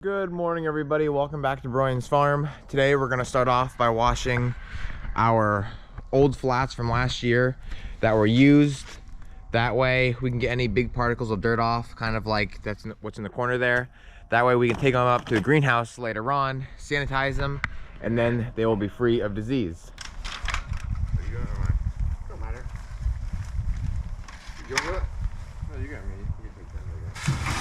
Good morning, everybody. Welcome back to Broyans Farm. Today we're going to start off by washing our old flats from last year that were used. That way we can get any big particles of dirt off, kind of like that's what's in the corner there. That way we can take them up to the greenhouse later on, sanitize them, and then they will be free of disease. Are you doing it? Don't matter. You doing it? No, you got me. You can take 10 again.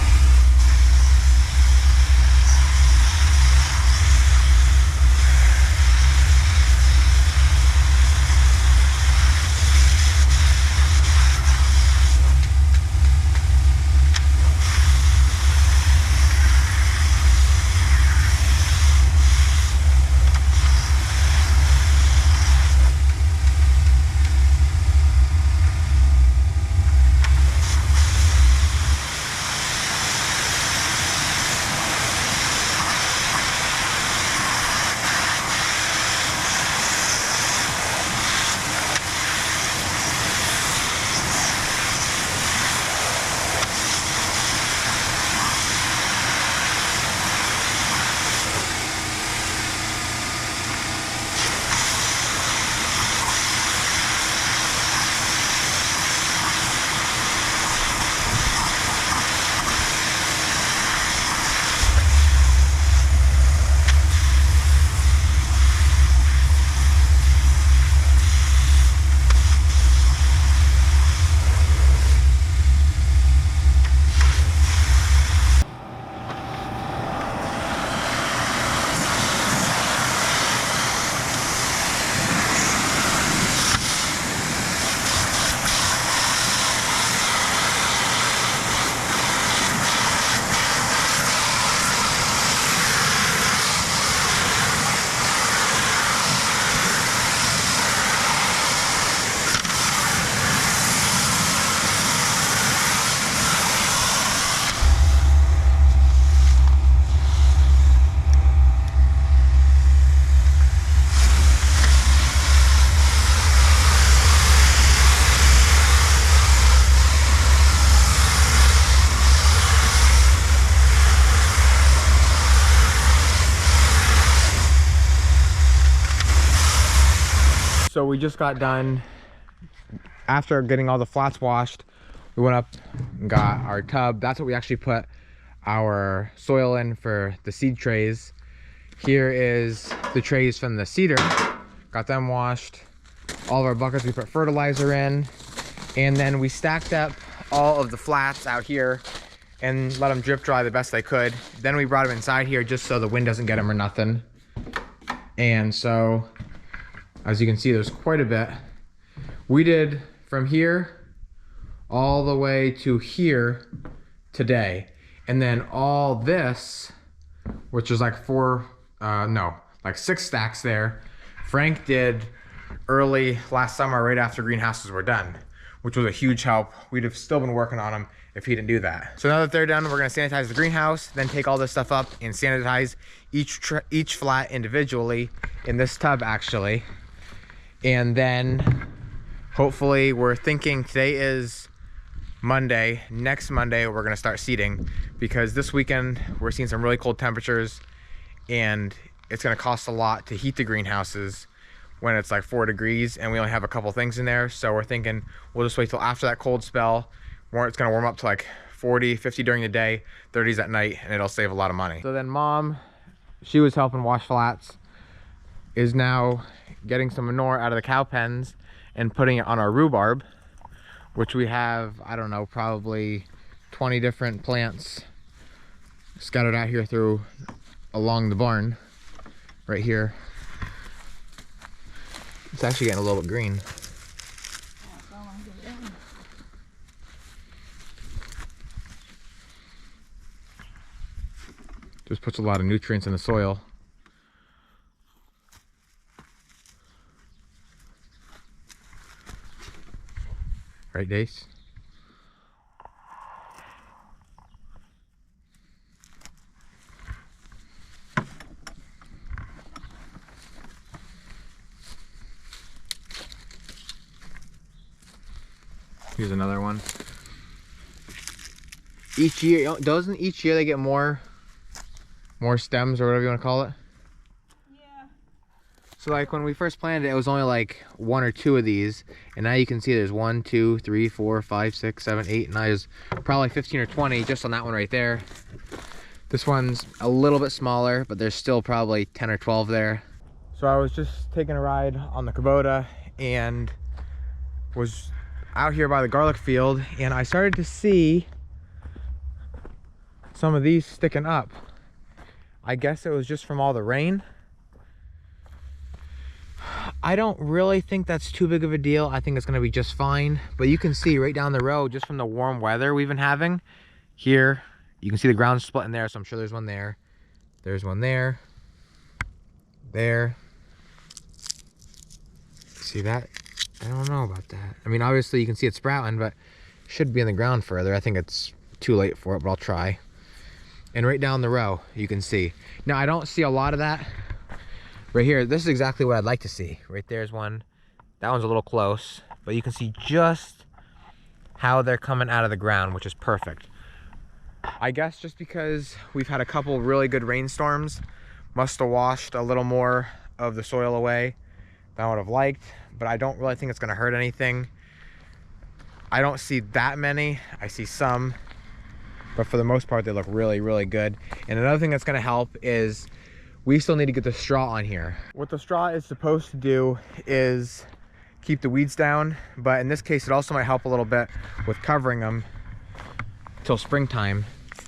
So we just got done. After getting all the flats washed, we went up and got our tub. That's what we actually put our soil in for the seed trays. Here is the trays from the cedar. Got them washed. All of our buckets we put fertilizer in. And then we stacked up all of the flats out here and let them drip dry the best they could. Then we brought them inside here just so the wind doesn't get them or nothing. And so, as you can see, there's quite a bit. We did from here all the way to here today. And then all this, which is like like 6 stacks there, Frank did early last summer right after greenhouses were done, which was a huge help. We'd have still been working on them if he didn't do that. So now that they're done, we're gonna sanitize the greenhouse, then take all this stuff up and sanitize each flat individually in this tub actually. And then hopefully, we're thinking today is Monday. Next Monday, we're gonna start seeding because this weekend we're seeing some really cold temperatures and it's gonna cost a lot to heat the greenhouses when it's like 4 degrees and we only have a couple things in there. So we're thinking we'll just wait till after that cold spell where it's gonna warm up to like 40, 50 during the day, 30s at night, and it'll save a lot of money. So then Mom, she was helping wash flats, is now getting some manure out of the cow pens and putting it on our rhubarb, which we have, I don't know, probably 20 different plants scattered out here along the barn right here. It's actually getting a little bit green. Just puts a lot of nutrients in the soil. Right, Dace? Here's another one. Each year, doesn't each year they get more more stems or whatever you want to call it. Yeah. So like when we first planted it, it was only like 1 or 2 of these, and now you can see there's 1, 2, 3, 4, 5, 6, 7, 8, and there's probably 15 or 20 just on that one right there. This one's a little bit smaller, but there's still probably 10 or 12 there. So I was just taking a ride on the Kubota and was out here by the garlic field, and I started to see some of these sticking up. I guess it was just from all the rain. I don't really think that's too big of a deal. I think it's gonna be just fine. But you can see right down the road, just from the warm weather we've been having, here, you can see the ground splitting there, so I'm sure there's one there. There's one there. There. See that? I don't know about that. I mean, obviously you can see it sprouting, but it should be in the ground further. I think it's too late for it, but I'll try. And right down the row, you can see. Now, I don't see a lot of that. Right here, this is exactly what I'd like to see. Right there's one. That one's a little close, but you can see just how they're coming out of the ground, which is perfect. I guess just because we've had a couple really good rainstorms, must have washed a little more of the soil away than I would have liked, but I don't really think it's gonna hurt anything. I don't see that many. I see some, but for the most part, they look really, really good. And another thing that's gonna help is we still need to get the straw on here. What the straw is supposed to do is keep the weeds down, but in this case, it also might help a little bit with covering them till springtime.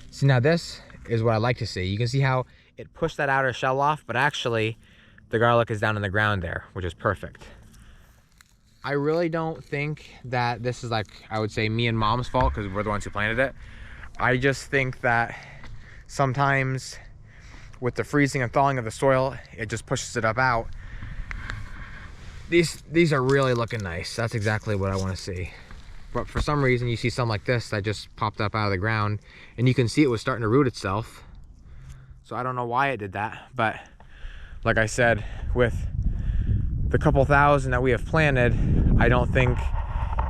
See, now this is what I like to see. You can see how it pushed that outer shell off, but actually the garlic is down in the ground there, which is perfect. I really don't think that this is, like, I would say me and Mom's fault because we're the ones who planted it. I just think that sometimes with the freezing and thawing of the soil, it just pushes it up out. These are really looking nice. That's exactly what I want to see. But for some reason, you see some like this that just popped up out of the ground, and you can see it was starting to root itself. So I don't know why it did that, but like I said, with the couple thousand that we have planted, I don't think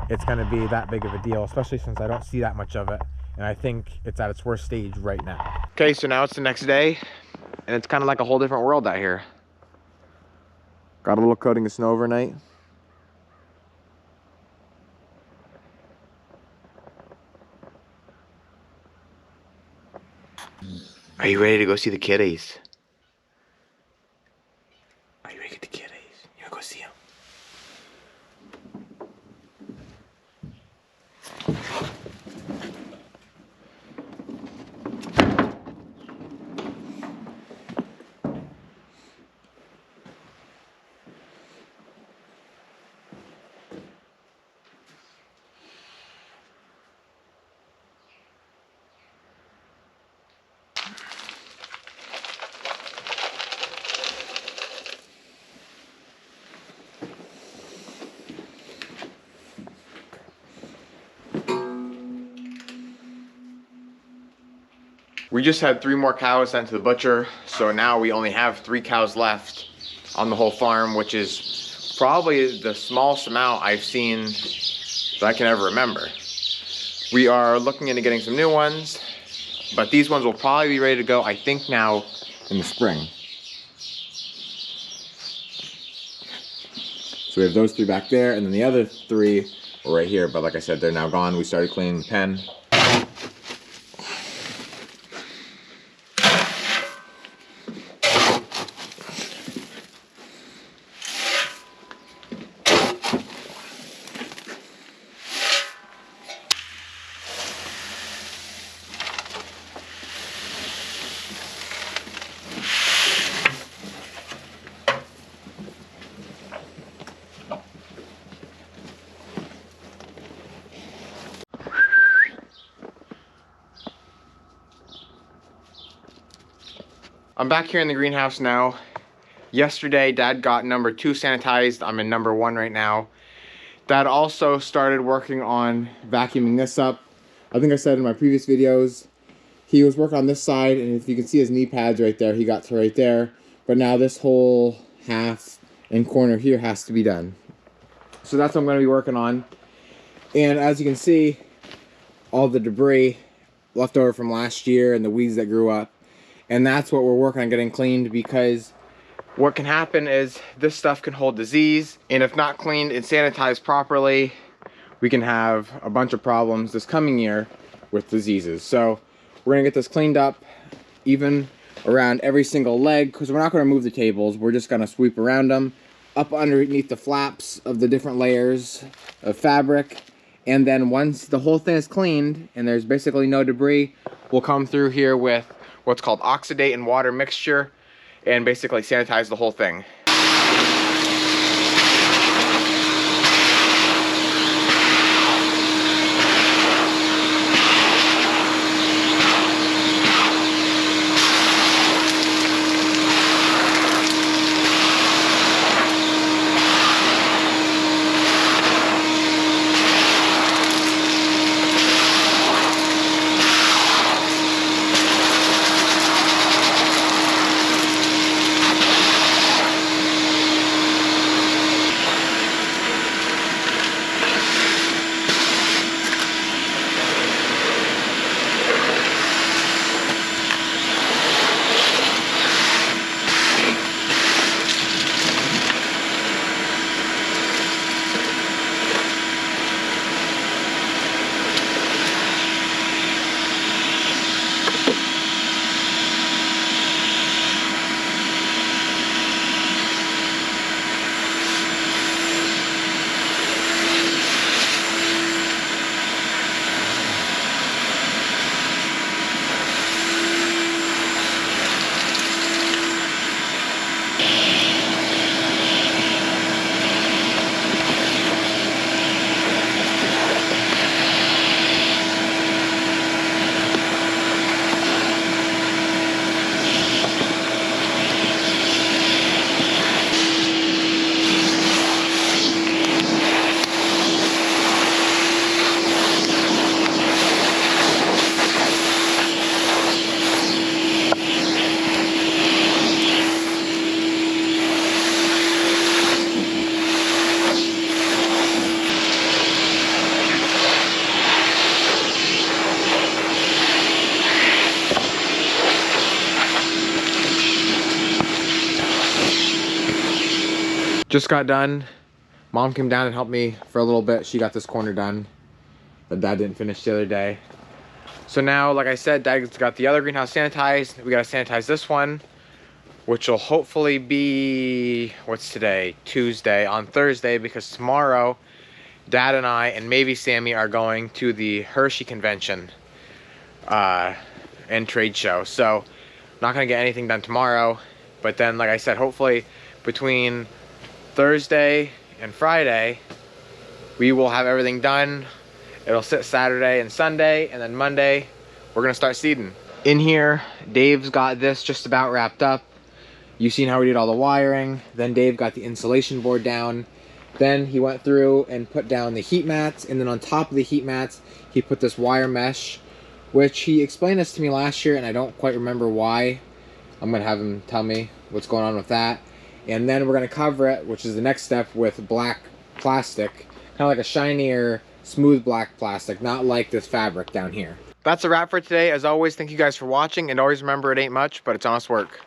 it's going to be that big of a deal, especially since I don't see that much of it, and I think it's at its worst stage right now. Okay, so now it's the next day, and it's kind of like a whole different world out here. Got a little coating of snow overnight. Are you ready to go see the kitties? Are you ready to get the kitties? You wanna go see them? We just had 3 more cows sent to the butcher, so now we only have 3 cows left on the whole farm, which is probably the smallest amount I've seen that I can ever remember. We are looking into getting some new ones, but these ones will probably be ready to go, I think, now in the spring. So we have those 3 back there, and then the other 3 are right here, but like I said, they're now gone. We started cleaning the pen. I'm back here in the greenhouse now. Yesterday, Dad got number 2 sanitized. I'm in number 1 right now. Dad also started working on vacuuming this up. I think I said in my previous videos, he was working on this side, and if you can see his knee pads right there, he got to right there. But now this whole half and corner here has to be done. So that's what I'm going to be working on. And as you can see, all the debris left over from last year and the weeds that grew up. And that's what we're working on getting cleaned, because what can happen is this stuff can hold disease, and if not cleaned and sanitized properly, we can have a bunch of problems this coming year with diseases. So we're gonna get this cleaned up, even around every single leg, because we're not gonna move the tables. We're just gonna sweep around them, up underneath the flaps of the different layers of fabric. And then once the whole thing is cleaned and there's basically no debris, we'll come through here with what's called oxidate and water mixture and basically sanitize the whole thing. Just got done. Mom came down and helped me for a little bit. She got this corner done that Dad didn't finish the other day. So now, like I said, Dad's got the other greenhouse sanitized. We gotta sanitize this one, which will hopefully be, what's today? Tuesday, on Thursday, because tomorrow, Dad and I, and maybe Sammy, are going to the Hershey convention and trade show. So, not gonna get anything done tomorrow, but then, like I said, hopefully between Thursday and Friday, we will have everything done. It'll sit Saturday and Sunday, and then Monday, we're gonna start seeding. In here, Dave's got this just about wrapped up. You've seen how we did all the wiring. Then Dave got the insulation board down. Then he went through and put down the heat mats, and then on top of the heat mats, he put this wire mesh, which he explained this to me last year, and I don't quite remember why. I'm gonna have him tell me what's going on with that. And then we're gonna cover it, which is the next step, with black plastic, kind of like a shinier, smooth black plastic, not like this fabric down here. That's a wrap for today. As always, thank you guys for watching, and always remember, it ain't much, but it's honest work.